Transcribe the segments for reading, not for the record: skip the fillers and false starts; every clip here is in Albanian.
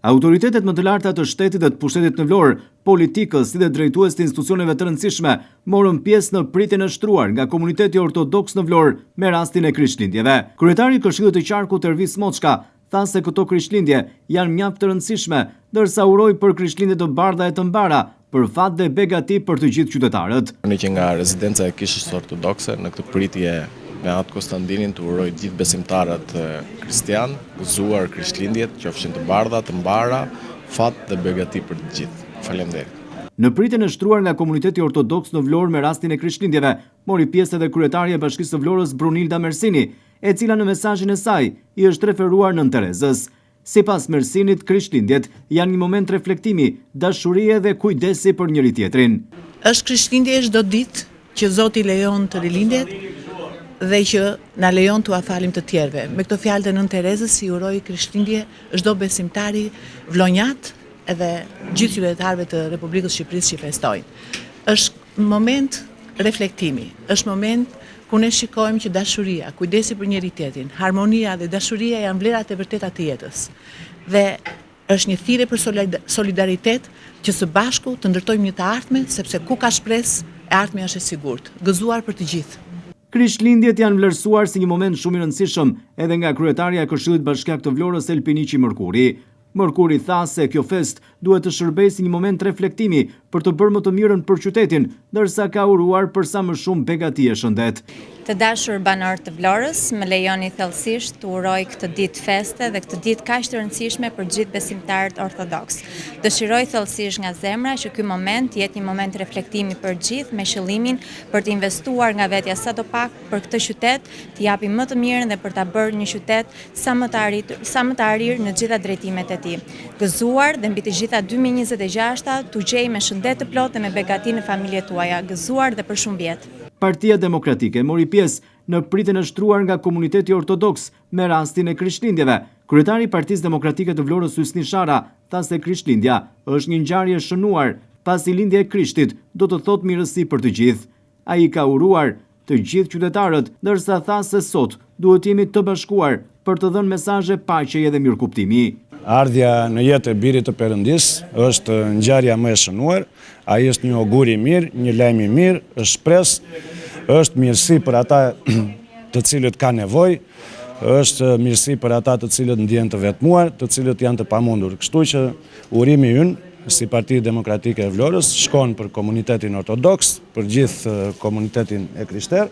Autoritetet më të larta të shtetit dhe të pushtetit në Vlorë, politikës si dhe drejtues të institucioneve të rëndësishme, morën pjesë në pritjen e shtruar nga komuniteti ortodoks në Vlorë me rastin e Krishtlindjeve. Kryetari i Këshillit të Qarkut Ervis Moçka tha se këto krishtlindje janë mjaft të rëndësishme, ndërsa uroi për krishtlindje të bardha e të mbara, për fat dhe begati për të gjithë qytetarët. Që nga rezidenca e Kishës Ortodokse në këtë pritje me atë Konstantinin të uroj gjithë besimtarët kristian, gëzuar krishtlindjet, qofshin të bardha, të mbara, fat dhe begati për të gjithë. Faleminderit. Në pritjen e shtruar nga komuniteti ortodoks në Vlorë me rastin e krishtlindjeve, mori pjesë edhe kryetaria e Bashkisë së Vlorës Brunilda Mersini, e cila në mesazhin e saj i është referuar Nën Terezës. Sipas Mersinit, krishtlindjet janë një moment reflektimi, dashurie dhe kujdesi për njëri tjetrin. Është krishtlindje çdo ditë që Zoti lejon të rilindjet dhe që na lejon t'u falim të tjerëve. Me këto fjalë të Nën Terezës i uroj krishtlindje çdo besimtari vlonjat edhe gjithë qytetarëve të Republikës së Shqipërisë që festojnë. Është moment reflektimi, është moment ku ne shikojmë që dashuria, kujdesi për njëri tjetrin, harmonia dhe dashuria janë vlerat e vërteta të jetës. Dhe është një thirrje për solidaritet që së bashku të ndërtojmë një të ardhme, sepse ku ka shpresë, e ardhmja është e sigurt, gëzuar për të gjithë. Krishtlindjet janë vlerësuar si një moment shumë i rëndësishëm edhe nga kryetaria e Këshillit Bashkiak të Vlorës Elpiniqi Mërkuri. Mërkuri tha se kjo fest duhet të shërbejë si një moment reflektimi për të bërë më të mirën për qytetin, ndërsa ka uruar për sa më shumë begati e shëndet. Të dashur banor të Vlorës, më lejoni thellësisht të uroj këtë ditë feste dhe këtë ditë kaq të rëndësishme për gjithë besimtarët ortodoks. Dëshiroj thellësisht nga zemra që ky moment jetë një moment reflektimi për gjithë me qëllimin për të investuar nga vetja sadopak për këtë qytet, të japim më të mirën dhe për ta bërë një qytet sa më të arir në gjitha drejtimet e tij. Gëzuar dhe mbi të gjitha 2026 t'u gjej me shëndet të plotë dhe me begati në familjet tuaja. Gëzuar dhe për shumë vjet. Partia Demokratike mori pjesë në pritjen e shtruar nga komuniteti ortodoks me rastin e krishtlindjeve. Kryetari i Partisë Demokratike të Vlorës Hysni Shara tha se krishtlindja është një ngjarje e shënuar, pasi lindja e Krishtit do të thotë mirësi për të gjithë. Ai ka uruar të gjithë qytetarët, ndërsa tha se sot duhet jemi të bashkuar për të dhënë mesazhe paqeje dhe mirëkuptimi. Ardhja në jetë e birit të Perëndis është ngjarja më e shënuar, ai është një augur i mirë, një lajm i mirë, është shpresë, është mirësi për ata të cilët kanë nevojë, është mirësi për ata të cilët ndjehen të vetmuar, të cilët janë të pamundur. Kështu që urimi ynë si Partia Demokratike e Vlorës shkon për komunitetin ortodoks, për gjithë komunitetin e krishterë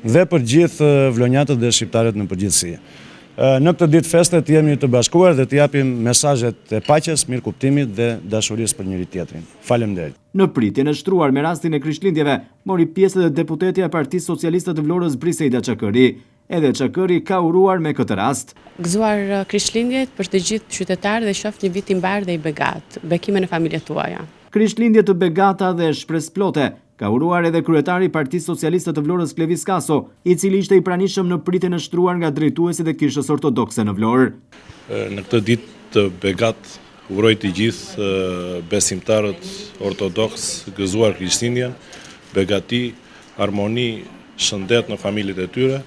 dhe për gjithë vlonjatët dhe shqiptarët në përgjithësi. Në këtë ditë feste të jemi të bashkuar dhe të japim mesazhet e paqes, mirëkuptimit dhe dashurisë për njëri tjetrin. Faleminderit. Në pritjen e shtruar me rastin e krishtlindjeve, mori pjesë edhe deputetja e Partisë Socialiste të Vlorës Briseida Çakëri. Edhe Çakëri ka uruar me këtë rast. Gëzuar krishtlindjet për të gjithë qytetarët dhe qoftë një vit i mbar dhe i begat. Bekimin e familjes tuaja. Krishtlindje të begata dhe shpresëplote ka uruar edhe kryetari i Partisë Socialiste të Vlorës Klevis Kaso, i cili ishte i pranishëm në pritjen e shtruar nga drejtuesit e Kishës Ortodokse në Vlorë. Në këtë ditë të begat uroj të gjithë besimtarët ortodoks gëzuar krishtlindjen, begati, harmoni, shëndet në familjet e tyre.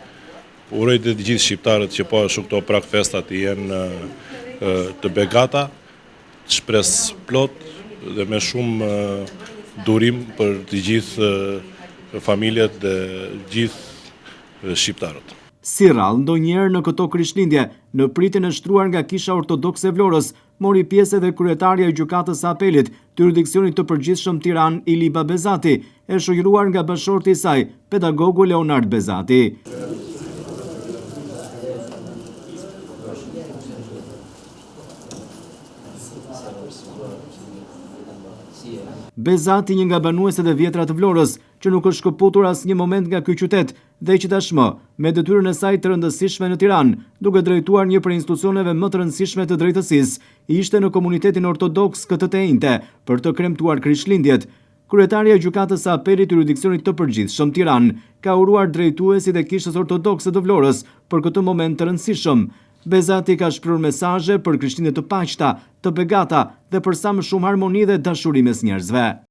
Uroj të gjithë shqiptarët që po ashtu këto prak festat jenë të begata, shpresë plot dhe me shumë durim për të gjithë familjet dhe gjithë shqiptarët. Si rrallë ndonjëherë në këto krishtlindje, në pritjen e shtruar nga Kisha Ortodokse e Vlorës, mori pjesë edhe kryetaria e gjykatës së apelit të jurisdiksionit të përgjithshëm Tiranë Iliba Bezati, e shoqëruar nga bashorti i saj, pedagogu Leonard Bezati. Bezati, një nga banueset e vjetra të Vlorës, që nuk është shkëputur asnjë moment nga ky qytet dhe që tashmë, me detyrën e saj të rëndësishme në Tiranë, duke drejtuar një prej institucioneve më të rëndësishme të drejtësisë, ishte në komunitetin ortodoks këtë të njëjte për të kremtuar krishtlindjet. Kryetaria e gjykatës së apelit të jurisdiksionit të përgjithshëm Tiranë ka uruar drejtuesit e Kishës Ortodokse të Vlorës për këtë moment të rëndësishëm. Bezati ka shprehur mesazhe për krishtlindje të paqta, të begata dhe për sa më shumë harmoni dhe dashuri mes njerëzve.